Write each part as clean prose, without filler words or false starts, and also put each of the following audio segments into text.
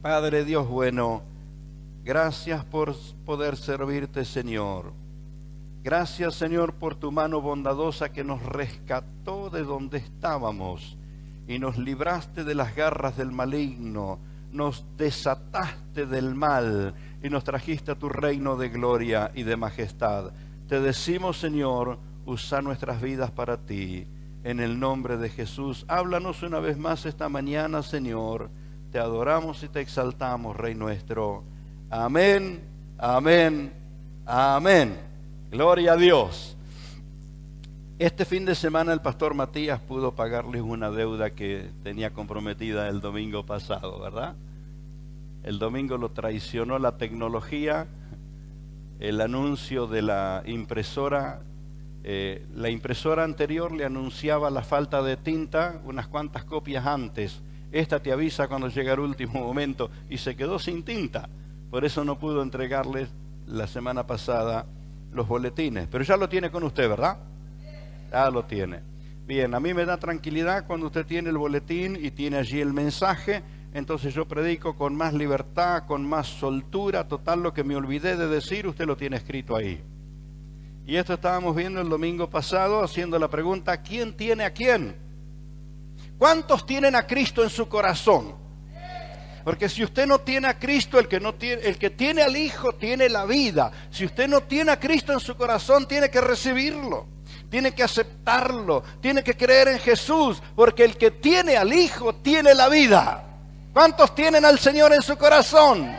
Padre Dios bueno, gracias por poder servirte, Señor. Gracias, Señor, por tu mano bondadosa que nos rescató de donde estábamos y nos libraste de las garras del maligno, nos desataste del mal y nos trajiste a tu reino de gloria y de majestad. Te decimos, Señor, usa nuestras vidas para ti. En el nombre de Jesús, háblanos una vez más esta mañana, Señor. Te adoramos y te exaltamos, Rey nuestro. Amén, amén, amén. Gloria a Dios. Este fin de semana el pastor Matías pudo pagarles una deuda que tenía comprometida el domingo pasado, ¿verdad? El domingo lo traicionó la tecnología, el anuncio de la impresora. La impresora anterior le anunciaba la falta de tinta unas cuantas copias antes. Esta te avisa cuando llega el último momento y se quedó sin tinta. Por eso no pudo entregarles la semana pasada los boletines. Pero ya lo tiene con usted, ¿verdad? Ya lo tiene. Bien, a mí me da tranquilidad cuando usted tiene el boletín y tiene allí el mensaje. Entonces yo predico con más libertad, con más soltura. Total, lo que me olvidé de decir, usted lo tiene escrito ahí. Y esto estábamos viendo el domingo pasado, haciendo la pregunta, ¿quién tiene a quién? ¿Cuántos tienen a Cristo en su corazón? Porque si usted no tiene a Cristo, el que tiene al Hijo tiene la vida. Si usted no tiene a Cristo en su corazón, tiene que recibirlo, tiene que aceptarlo, tiene que creer en Jesús, porque el que tiene al Hijo tiene la vida. ¿Cuántos tienen al Señor en su corazón?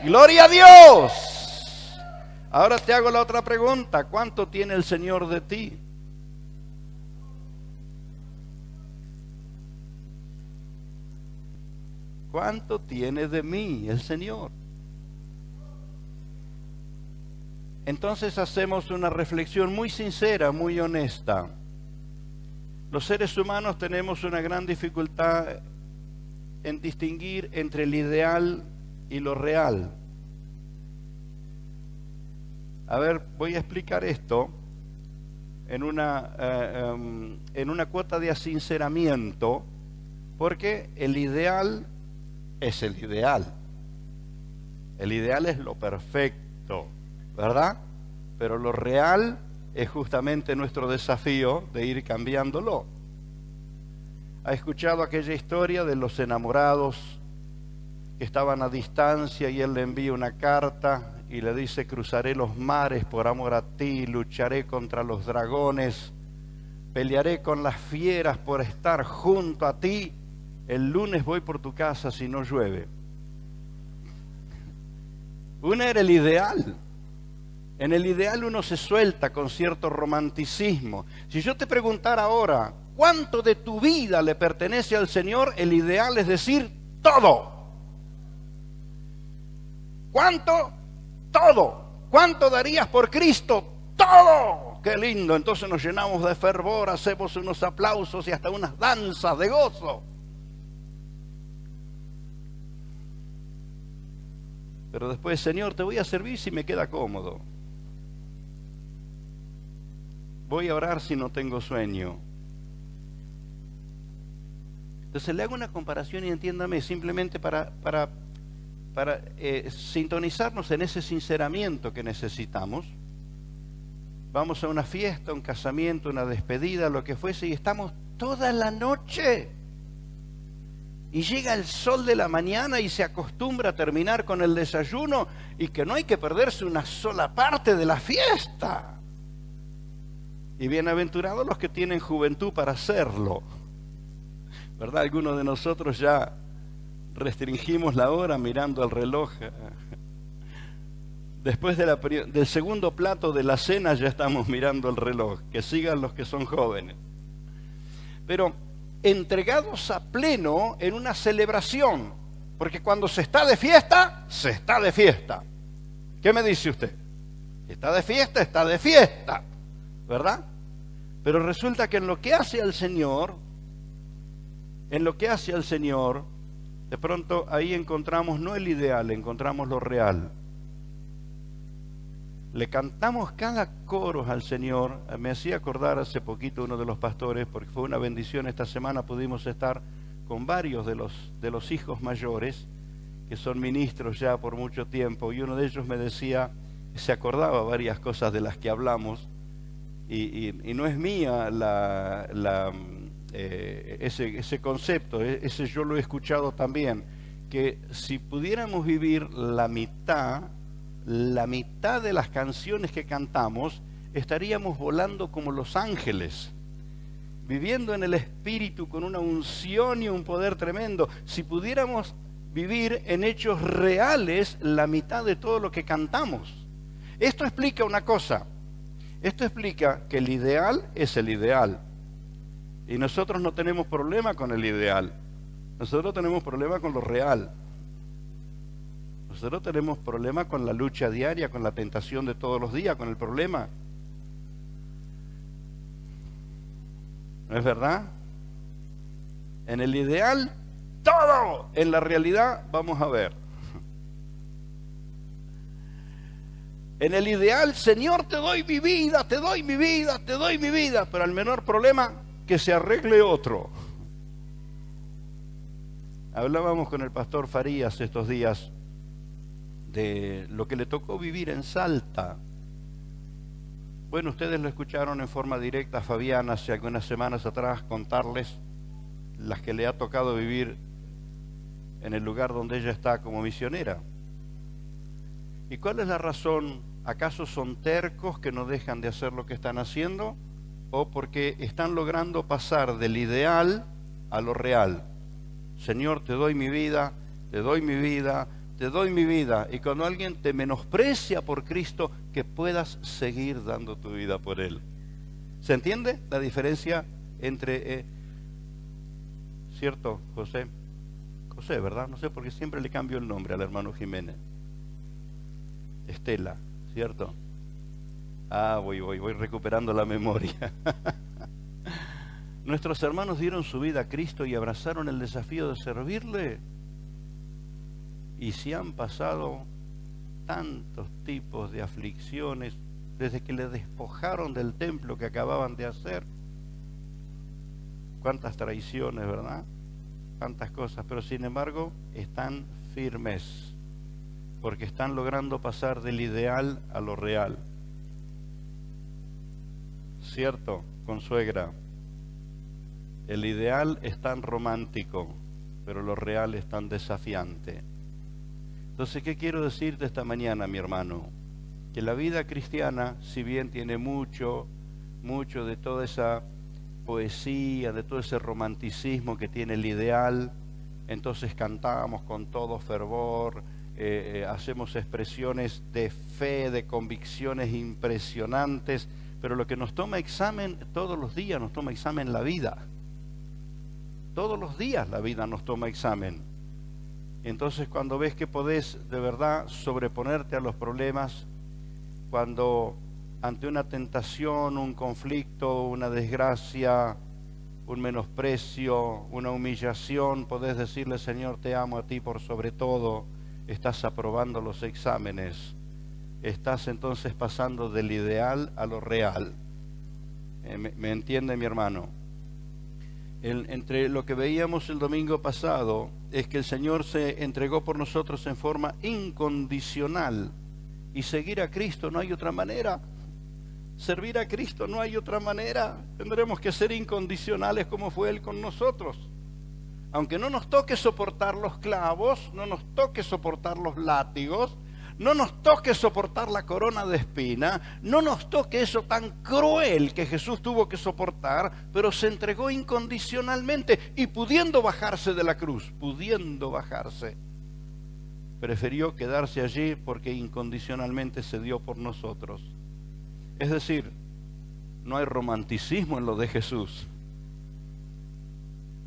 ¡Gloria a Dios! Ahora te hago la otra pregunta, ¿cuánto tiene el Señor de ti? ¿Cuánto tiene de mí el Señor? Entonces hacemos una reflexión muy sincera, muy honesta. Los seres humanos tenemos una gran dificultad en distinguir entre el ideal y lo real. A ver, voy a explicar esto en una cuota de asinceramiento, porque el ideal es el ideal. El ideal es lo perfecto, ¿verdad? Pero lo real es justamente nuestro desafío de ir cambiándolo. ¿Ha escuchado aquella historia de los enamorados que estaban a distancia y él le envía una carta y le dice: cruzaré los mares por amor a ti, lucharé contra los dragones, pelearé con las fieras por estar junto a ti? El lunes voy por tu casa si no llueve. Uno era el ideal. En el ideal uno se suelta con cierto romanticismo. Si yo te preguntara ahora, ¿cuánto de tu vida le pertenece al Señor? El ideal es decir, todo. ¿Cuánto? Todo. ¿Cuánto darías por Cristo? Todo. Qué lindo. Entonces nos llenamos de fervor, hacemos unos aplausos y hasta unas danzas de gozo. Pero después, Señor, te voy a servir si me queda cómodo. Voy a orar si no tengo sueño. Entonces le hago una comparación y entiéndame, simplemente para sintonizarnos en ese sinceramiento que necesitamos. Vamos a una fiesta, un casamiento, una despedida, lo que fuese, y estamos toda la noche. Y llega el sol de la mañana y se acostumbra a terminar con el desayuno, y que no hay que perderse una sola parte de la fiesta. Y bienaventurados los que tienen juventud para hacerlo, ¿verdad? Algunos de nosotros ya restringimos la hora mirando el reloj. Después del segundo plato de la cena ya estamos mirando el reloj. Que sigan los que son jóvenes. Pero entregados a pleno en una celebración, porque cuando se está de fiesta, se está de fiesta. ¿Qué me dice usted? Si está de fiesta, ¿verdad? Pero resulta que en lo que hace al Señor, de pronto ahí encontramos no el ideal, encontramos lo real. Le cantamos cada coro al Señor. Me hacía acordar hace poquito uno de los pastores, porque fue una bendición esta semana, pudimos estar con varios de los hijos mayores que son ministros ya por mucho tiempo, y uno de ellos me decía, se acordaba varias cosas de las que hablamos, y no es mía ese concepto, ese yo lo he escuchado también, que si pudiéramos vivir la mitad de las canciones que cantamos, estaríamos volando como los ángeles, viviendo en el Espíritu con una unción y un poder tremendo. Si pudiéramos vivir en hechos reales la mitad de todo lo que cantamos. Esto explica una cosa. Esto explica que el ideal es el ideal. Y nosotros no tenemos problema con el ideal. Nosotros tenemos problema con lo real. Nosotros tenemos problema con la lucha diaria, con la tentación de todos los días, con el problema. ¿No es verdad? En el ideal, todo. En la realidad, vamos a ver. En el ideal, Señor, te doy mi vida, te doy mi vida, te doy mi vida. Pero al menor problema, que se arregle otro. Hablábamos con el pastor Farías estos días de lo que le tocó vivir en Salta. Bueno, ustedes lo escucharon en forma directa a Fabián hace algunas semanas atrás contarles las que le ha tocado vivir en el lugar donde ella está como misionera. ¿Y cuál es la razón? ¿Acaso son tercos que no dejan de hacer lo que están haciendo? ¿O porque están logrando pasar del ideal a lo real? Señor, te doy mi vida, te doy mi vida, te doy mi vida. Y cuando alguien te menosprecia por Cristo, que puedas seguir dando tu vida por Él. ¿Se entiende la diferencia entre... ¿Cierto, José? José, ¿verdad? No sé por qué siempre le cambio el nombre al hermano Jiménez. Estela, ¿cierto? Voy recuperando la memoria. Nuestros hermanos dieron su vida a Cristo y abrazaron el desafío de servirle. Y si han pasado tantos tipos de aflicciones desde que le despojaron del templo que acababan de hacer. Cuántas traiciones, ¿verdad? Tantas cosas, pero sin embargo están firmes, porque están logrando pasar del ideal a lo real. ¿Cierto, consuegra? El ideal es tan romántico, pero lo real es tan desafiante. Entonces, ¿qué quiero decirte esta mañana, mi hermano? Que la vida cristiana, si bien tiene mucho de toda esa poesía, de todo ese romanticismo que tiene el ideal, entonces cantamos con todo fervor, hacemos expresiones de fe, de convicciones impresionantes, pero lo que nos toma examen todos los días, nos toma examen la vida. Todos los días la vida nos toma examen. Entonces, cuando ves que podés de verdad sobreponerte a los problemas, cuando ante una tentación, un conflicto, una desgracia, un menosprecio, una humillación, podés decirle: Señor, te amo a ti por sobre todo. Estás aprobando los exámenes. Estás entonces pasando del ideal a lo real. ¿Me entiende, mi hermano? Entre lo que veíamos el domingo pasado es que el Señor se entregó por nosotros en forma incondicional, y seguir a Cristo no hay otra manera. Servir a Cristo no hay otra manera. Tendremos que ser incondicionales como fue Él con nosotros. Aunque no nos toque soportar los clavos, no nos toque soportar los látigos, no nos toque soportar la corona de espina, no nos toque eso tan cruel que Jesús tuvo que soportar, pero se entregó incondicionalmente, y pudiendo bajarse de la cruz, prefirió quedarse allí porque incondicionalmente se dio por nosotros. Es decir, no hay romanticismo en lo de Jesús.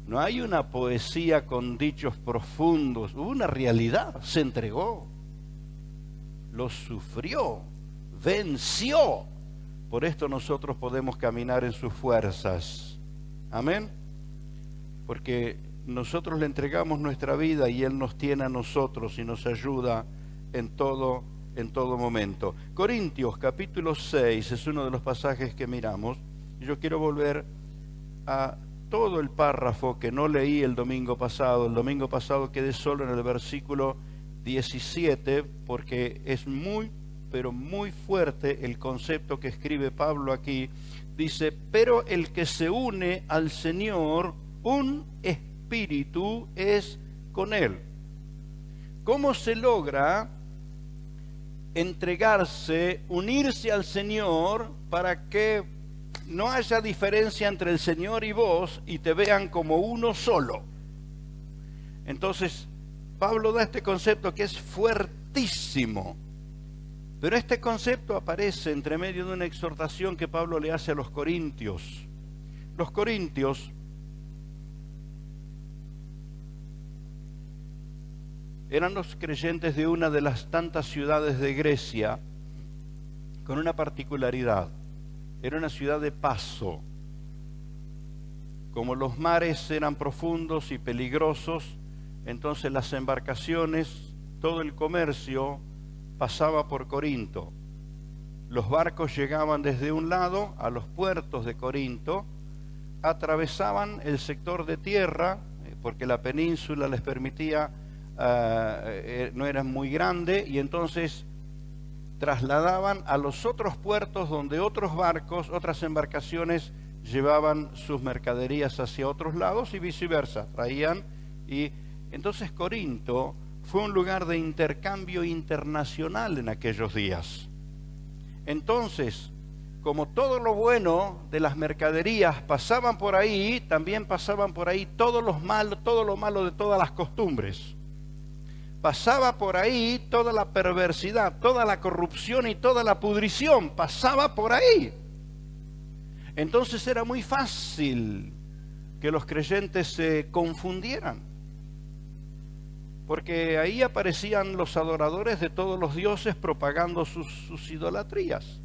No hay una poesía con dichos profundos. Hubo una realidad. Se entregó. Lo sufrió. Venció. Por esto nosotros podemos caminar en sus fuerzas. Amén. Porque nosotros le entregamos nuestra vida y Él nos tiene a nosotros y nos ayuda en todo momento. Corintios capítulo 6 es uno de los pasajes que miramos. Yo quiero volver a todo el párrafo que no leí el domingo pasado. El domingo pasado quedé solo en el versículo 17, porque es muy, pero muy fuerte el concepto que escribe Pablo aquí. Dice, pero el que se une al Señor, un espíritu es con Él. ¿Cómo se logra entregarse, unirse al Señor para que no haya diferencia entre el Señor y vos y te vean como uno solo? Entonces, Pablo da este concepto que es fuertísimo, pero este concepto aparece entre medio de una exhortación que Pablo le hace a los corintios. Los corintios eran los creyentes de una de las tantas ciudades de Grecia con una particularidad. Era una ciudad de paso. Como los mares eran profundos y peligrosos, entonces las embarcaciones, todo el comercio pasaba por Corinto. Los barcos llegaban desde un lado a los puertos de Corinto, atravesaban el sector de tierra, porque la península les permitía, no era muy grande, y entonces trasladaban a los otros puertos donde otros barcos, otras embarcaciones llevaban sus mercaderías hacia otros lados y viceversa, traían. Y entonces Corinto fue un lugar de intercambio internacional en aquellos días. Entonces, como todo lo bueno de las mercaderías pasaban por ahí, también pasaban por ahí todo lo malo de todas las costumbres. Pasaba por ahí toda la perversidad, toda la corrupción y toda la pudrición, pasaba por ahí. Entonces era muy fácil que los creyentes se confundieran, porque ahí aparecían los adoradores de todos los dioses propagando sus idolatrías.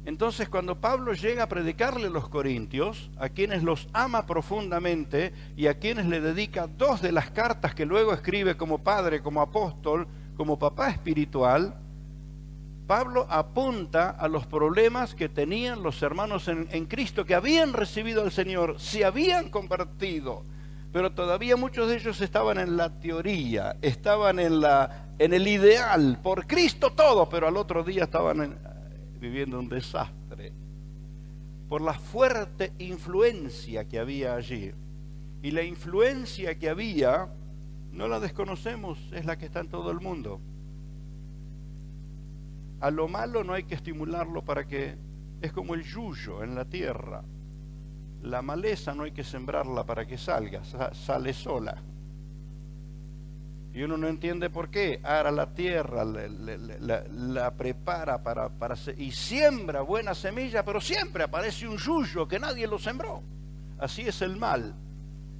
Entonces, cuando Pablo llega a predicarle a los corintios, a quienes los ama profundamente y a quienes le dedica 2 de las cartas que luego escribe como padre, como apóstol, como papá espiritual, Pablo apunta a los problemas que tenían los hermanos en Cristo, que habían recibido al Señor, se habían convertido, pero todavía muchos de ellos estaban en la teoría, estaban en el ideal, por Cristo todo, pero al otro día estaban viviendo un desastre por la fuerte influencia que había allí. Y la influencia que había, no la desconocemos, es la que está en todo el mundo. A lo malo no hay que estimularlo para que... Es como el yuyo en la tierra. La maleza no hay que sembrarla para que salga, sale sola. Y uno no entiende por qué. Ara la tierra, la prepara y siembra buena semilla, pero siempre aparece un yuyo que nadie lo sembró. Así es el mal,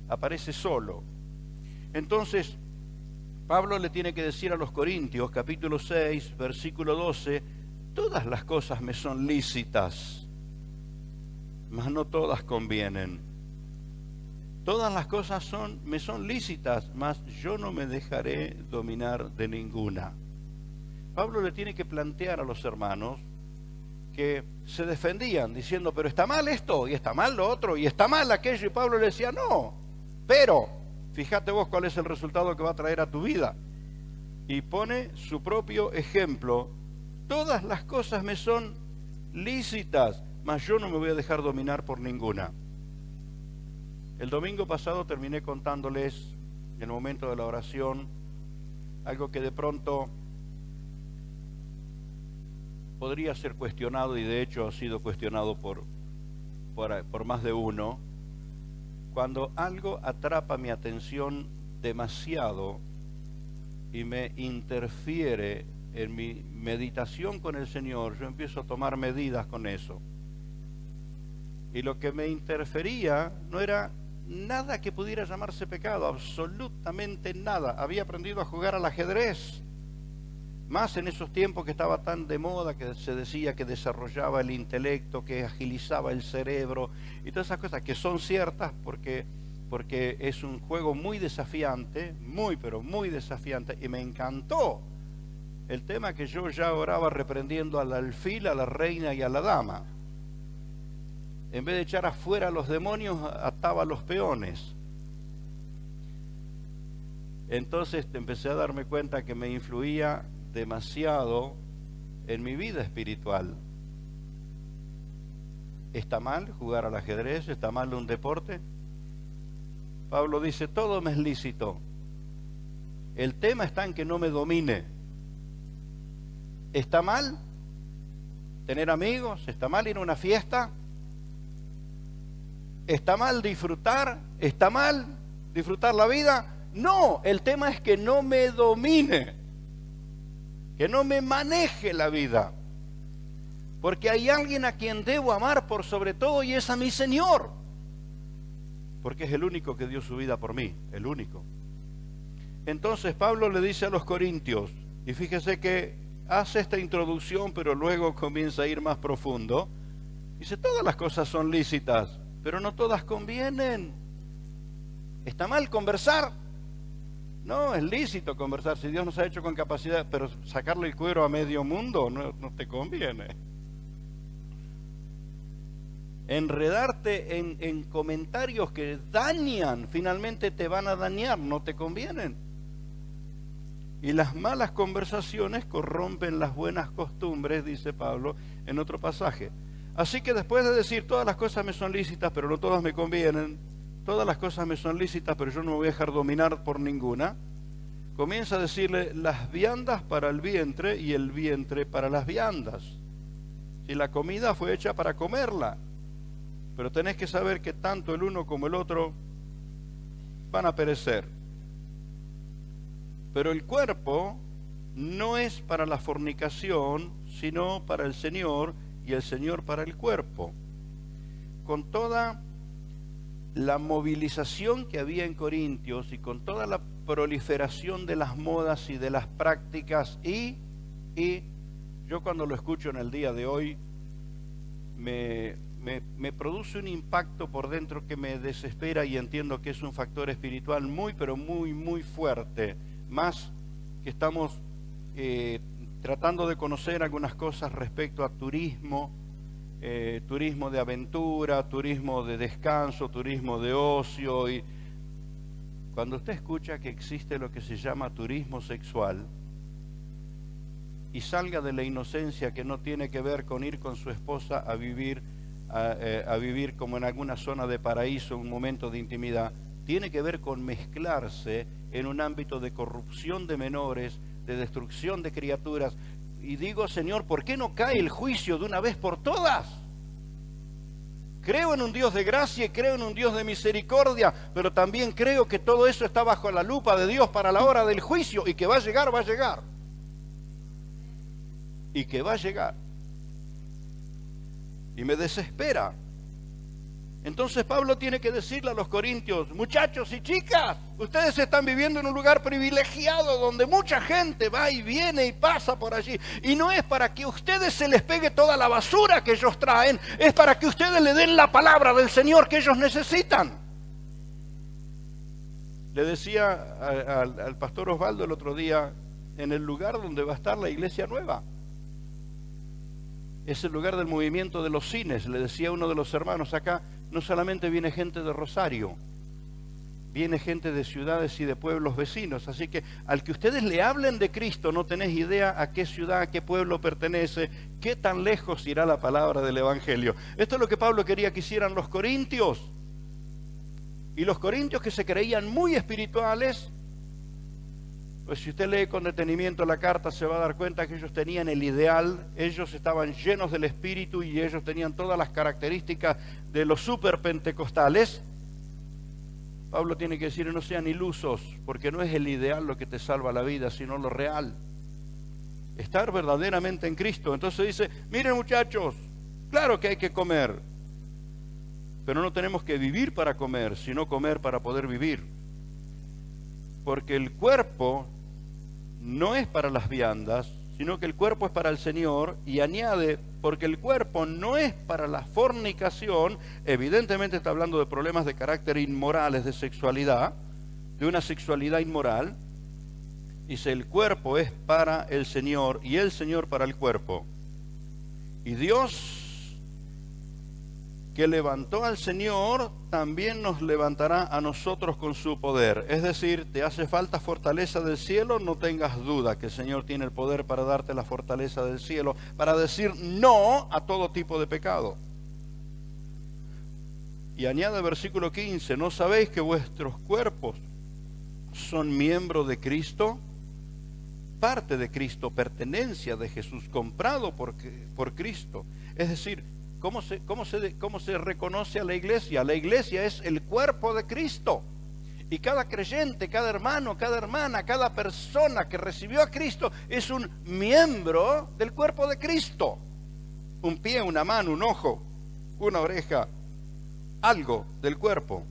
aparece solo. Entonces, Pablo le tiene que decir a los Corintios, capítulo 6, versículo 12, todas las cosas me son lícitas, mas no todas convienen. Todas las cosas me son lícitas, mas yo no me dejaré dominar de ninguna. Pablo le tiene que plantear a los hermanos que se defendían diciendo, pero está mal esto, y está mal lo otro, y está mal aquello, y Pablo le decía, no, pero fíjate vos cuál es el resultado que va a traer a tu vida. Y pone su propio ejemplo, todas las cosas me son lícitas, mas yo no me voy a dejar dominar por ninguna. El domingo pasado terminé contándoles, en el momento de la oración, algo que de pronto podría ser cuestionado, y de hecho ha sido cuestionado por más de uno. Cuando algo atrapa mi atención demasiado y me interfiere en mi meditación con el Señor, yo empiezo a tomar medidas con eso. Y lo que me interfería no era nada que pudiera llamarse pecado, absolutamente nada. Había aprendido a jugar al ajedrez, más en esos tiempos que estaba tan de moda, que se decía que desarrollaba el intelecto, que agilizaba el cerebro y todas esas cosas que son ciertas porque es un juego muy desafiante, pero muy desafiante, y me encantó el tema que yo ya oraba reprendiendo al alfil, a la reina y a la dama. En vez de echar afuera a los demonios, ataba a los peones. Entonces empecé a darme cuenta que me influía demasiado en mi vida espiritual. ¿Está mal jugar al ajedrez? ¿Está mal un deporte? Pablo dice, todo me es lícito. El tema está en que no me domine. ¿Está mal tener amigos? ¿Está mal ir a una fiesta? ¿Está mal disfrutar? ¿Está mal disfrutar la vida? No, el tema es que no me domine, que no me maneje la vida. Porque hay alguien a quien debo amar por sobre todo y es a mi Señor. Porque es el único que dio su vida por mí, el único. Entonces Pablo le dice a los corintios, y fíjese que hace esta introducción, pero luego comienza a ir más profundo. Dice, todas las cosas son lícitas, pero no todas convienen. ¿Está mal conversar? No, es lícito conversar. Si Dios nos ha hecho con capacidad, pero sacarle el cuero a medio mundo no te conviene. Enredarte en comentarios que dañan, finalmente te van a dañar, no te convienen. Y las malas conversaciones corrompen las buenas costumbres, dice Pablo en otro pasaje. Así que después de decir todas las cosas me son lícitas, pero no todas me convienen, todas las cosas me son lícitas, pero yo no me voy a dejar dominar por ninguna, comienza a decirle las viandas para el vientre y el vientre para las viandas. Si la comida fue hecha para comerla, pero tenés que saber que tanto el uno como el otro van a perecer. Pero el cuerpo no es para la fornicación, sino para el Señor, y el Señor para el cuerpo. Con toda la movilización que había en Corintios y con toda la proliferación de las modas y de las prácticas, y yo cuando lo escucho en el día de hoy, me produce un impacto por dentro que me desespera y entiendo que es un factor espiritual muy, pero muy, muy fuerte. Más que estamos tratando de conocer algunas cosas respecto a turismo, turismo de aventura, turismo de descanso, turismo de ocio. Y cuando usted escucha que existe lo que se llama turismo sexual y salga de la inocencia que no tiene que ver con ir con su esposa a vivir como en alguna zona de paraíso, un momento de intimidad, tiene que ver con mezclarse en un ámbito de corrupción de menores, de destrucción de criaturas. Y digo, Señor, ¿por qué no cae el juicio de una vez por todas? Creo en un Dios de gracia y creo en un Dios de misericordia, pero también creo que todo eso está bajo la lupa de Dios para la hora del juicio, y que va a llegar, va a llegar. Y que va a llegar. Y me desespera. Entonces Pablo tiene que decirle a los corintios, muchachos y chicas, ustedes están viviendo en un lugar privilegiado donde mucha gente va y viene y pasa por allí. Y no es para que a ustedes se les pegue toda la basura que ellos traen, es para que ustedes le den la palabra del Señor que ellos necesitan. Le decía al pastor Osvaldo el otro día, en el lugar donde va a estar la iglesia nueva. Es el lugar del movimiento de los cines. Le decía a uno de los hermanos acá, no solamente viene gente de Rosario, viene gente de ciudades y de pueblos vecinos. Así que al que ustedes le hablen de Cristo, no tenés idea a qué ciudad, a qué pueblo pertenece, qué tan lejos irá la palabra del Evangelio. Esto es lo que Pablo quería que hicieran los corintios. Y los corintios, que se creían muy espirituales, pues si usted lee con detenimiento la carta se va a dar cuenta que ellos tenían el ideal, ellos estaban llenos del Espíritu y ellos tenían todas las características de los superpentecostales. Pablo tiene que decir, no sean ilusos, porque no es el ideal lo que te salva la vida, sino lo real. Estar verdaderamente en Cristo. Entonces dice, miren muchachos, claro que hay que comer, pero no tenemos que vivir para comer, sino comer para poder vivir. Porque el cuerpo no es para las viandas, sino que el cuerpo es para el Señor, y añade, porque el cuerpo no es para la fornicación. Evidentemente está hablando de problemas de carácter inmorales, de sexualidad, de una sexualidad inmoral. Dice, el cuerpo es para el Señor y el Señor para el cuerpo. Y Dios que levantó al Señor, también nos levantará a nosotros con su poder. Es decir, te hace falta fortaleza del cielo, no tengas duda que el Señor tiene el poder para darte la fortaleza del cielo, para decir no a todo tipo de pecado. Y añade versículo 15, ¿no sabéis que vuestros cuerpos son miembros de Cristo? Parte de Cristo, pertenencia de Jesús, comprado por Cristo. Es decir, ¿cómo se reconoce a la iglesia? La iglesia es el cuerpo de Cristo. Y cada creyente, cada hermano, cada hermana, cada persona que recibió a Cristo es un miembro del cuerpo de Cristo. Un pie, una mano, un ojo, una oreja, algo del cuerpo.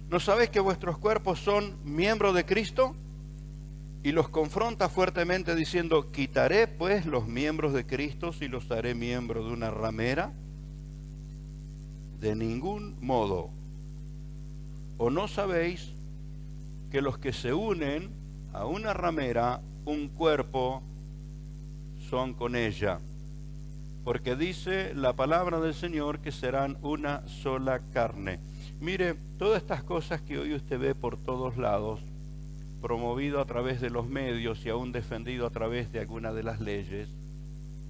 ¿No sabéis que vuestros cuerpos son miembros de Cristo? Y los confronta fuertemente diciendo, ¿quitaré pues los miembros de Cristo si los haré miembros de una ramera? De ningún modo. ¿O no sabéis que los que se unen a una ramera, un cuerpo, son con ella? Porque dice la palabra del Señor que serán una sola carne. Mire, todas estas cosas que hoy usted ve por todos lados, promovido a través de los medios y aún defendido a través de alguna de las leyes,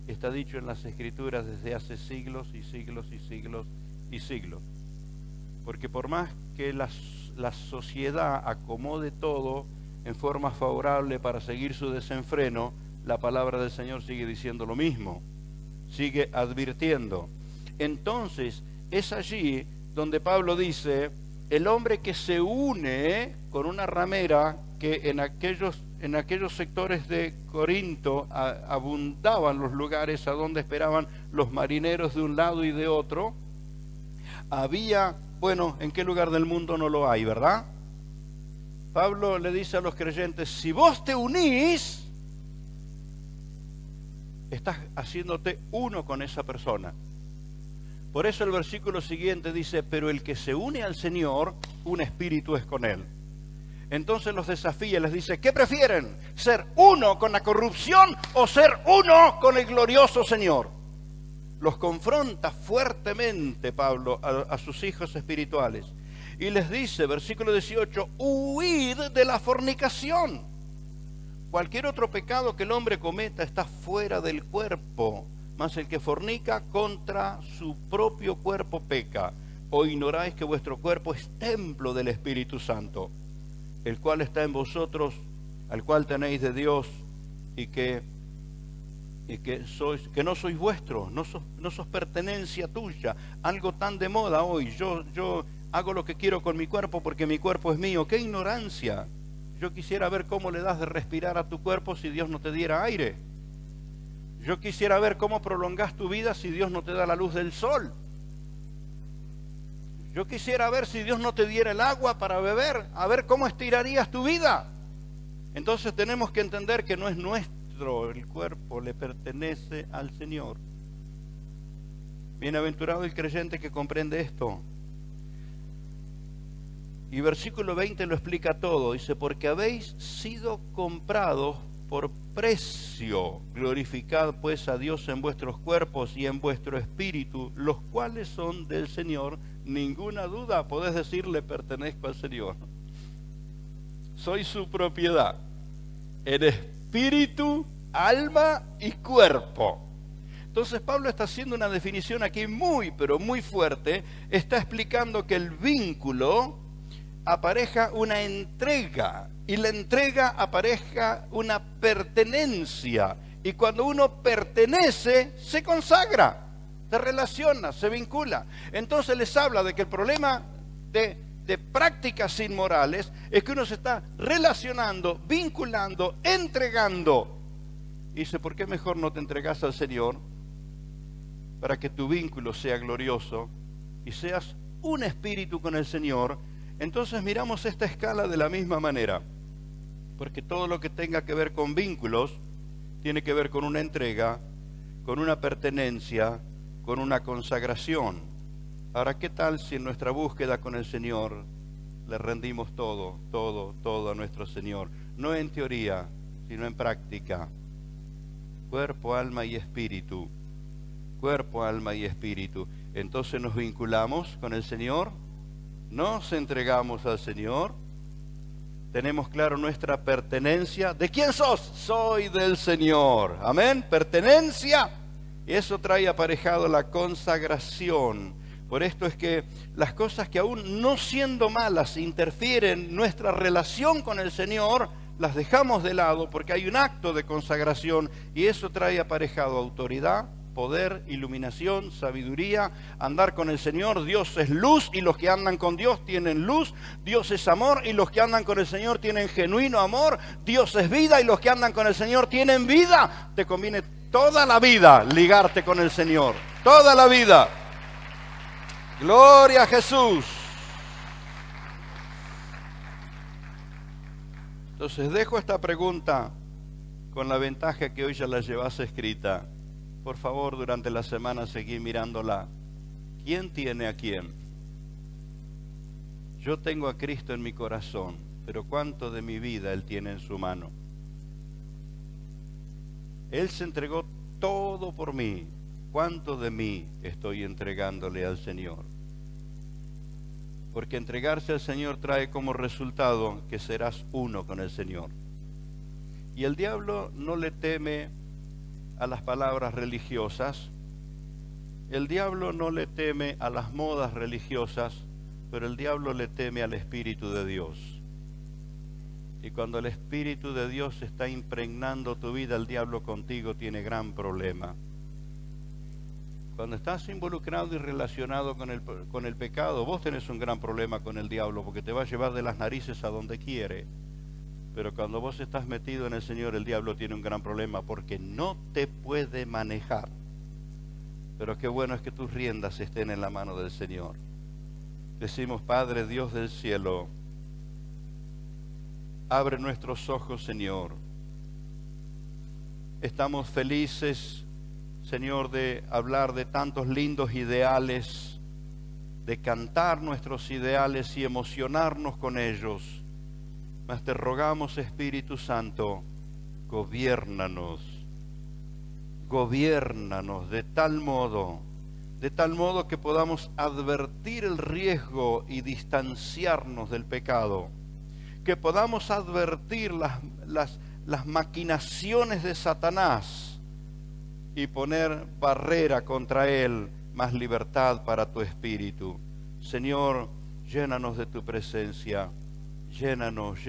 está dicho en las Escrituras desde hace siglos y siglos y siglos y siglos. Porque por más que la sociedad acomode todo en forma favorable para seguir su desenfreno, la palabra del Señor sigue diciendo lo mismo, sigue advirtiendo. Entonces, es allí donde Pablo dice, el hombre que se une con una ramera, que en aquellos sectores de Corinto abundaban los lugares a donde esperaban los marineros de un lado y de otro. Había, bueno, ¿en qué lugar del mundo no lo hay, verdad? Pablo le dice a los creyentes, si vos te unís, estás haciéndote uno con esa persona. Por eso el versículo siguiente dice, pero el que se une al Señor, un espíritu es con él. Entonces los desafía, les dice, ¿qué prefieren? ¿Ser uno con la corrupción o ser uno con el glorioso Señor? Los confronta fuertemente Pablo a sus hijos espirituales. Y les dice, versículo 18, huid de la fornicación. Cualquier otro pecado que el hombre cometa está fuera del cuerpo, mas el que fornica contra su propio cuerpo peca. ¿O ignoráis que vuestro cuerpo es templo del Espíritu Santo, el cual está en vosotros, al cual tenéis de Dios, y que no sois vuestros, no sos pertenencia tuya? Algo tan de moda hoy, yo hago lo que quiero con mi cuerpo porque mi cuerpo es mío. ¡Qué ignorancia! Yo quisiera ver cómo le das de respirar a tu cuerpo si Dios no te diera aire. Yo quisiera ver cómo prolongás tu vida si Dios no te da la luz del sol. Yo quisiera ver si Dios no te diera el agua para beber, a ver cómo estirarías tu vida. Entonces tenemos que entender que no es nuestro el cuerpo, le pertenece al Señor. Bienaventurado el creyente que comprende esto. Y versículo 20 lo explica todo. Dice, porque habéis sido comprados por precio. Glorificad pues a Dios en vuestros cuerpos y en vuestro espíritu, los cuales son del Señor. Ninguna duda, podés decir, le pertenezco al Señor. Soy su propiedad, en espíritu, alma y cuerpo. Entonces Pablo está haciendo una definición aquí muy, pero muy fuerte. Está explicando que el vínculo apareja una entrega, y la entrega apareja una pertenencia. Y cuando uno pertenece, se consagra, se relaciona, se vincula. Entonces les habla de que el problema de prácticas inmorales es que uno se está relacionando, vinculando, entregando. Y dice, ¿por qué mejor no te entregas al Señor? Para que tu vínculo sea glorioso y seas un espíritu con el Señor. Entonces miramos esta escala de la misma manera, porque todo lo que tenga que ver con vínculos tiene que ver con una entrega, con una pertenencia, con una consagración. Ahora, ¿qué tal si en nuestra búsqueda con el Señor le rendimos todo a nuestro Señor? No en teoría, sino en práctica. Cuerpo, alma y espíritu. Cuerpo, alma y espíritu. entonces nos vinculamos con el Señor, nos entregamos al Señor, tenemos claro nuestra pertenencia. ¿De quién sos? Soy del Señor. Amén. Pertenencia. Y eso trae aparejado la consagración. Por esto es que las cosas que aún no siendo malas interfieren en nuestra relación con el Señor, las dejamos de lado porque hay un acto de consagración y eso trae aparejado autoridad, poder, iluminación, sabiduría, andar con el Señor. Dios es luz y los que andan con Dios tienen luz. Dios es amor y los que andan con el Señor tienen genuino amor. Dios es vida y los que andan con el Señor tienen vida. Te conviene toda la vida ligarte con el Señor, toda la vida. Gloria a Jesús. Entonces dejo esta pregunta con la ventaja que hoy ya la llevas escrita. Por favor, durante la semana seguí mirándola. ¿Quién tiene a quién? Yo tengo a Cristo en mi corazón, pero ¿cuánto de mi vida Él tiene en su mano? Él se entregó todo por mí. ¿Cuánto de mí estoy entregándole al Señor? Porque entregarse al Señor trae como resultado que serás uno con el Señor. Y el diablo no le teme a las palabras religiosas, el diablo no le teme a las modas religiosas, pero el diablo le teme al Espíritu de Dios. Y cuando el Espíritu de Dios está impregnando tu vida, el diablo contigo tiene gran problema. Cuando estás involucrado y relacionado con el pecado, vos tenés un gran problema con el diablo, porque te va a llevar de las narices a donde quiere. Pero cuando vos estás metido en el Señor, el diablo tiene un gran problema, porque no te puede manejar. Pero qué bueno es que tus riendas estén en la mano del Señor. Decimos: Padre Dios del cielo, abre nuestros ojos, Señor. Estamos felices, Señor, de hablar de tantos lindos ideales, de cantar nuestros ideales y emocionarnos con ellos. Mas te rogamos, Espíritu Santo, gobiérnanos de tal modo que podamos advertir el riesgo y distanciarnos del pecado, que podamos advertir las maquinaciones de Satanás y poner barrera contra él, más libertad para tu Espíritu. Señor, llénanos de tu presencia, llénanos.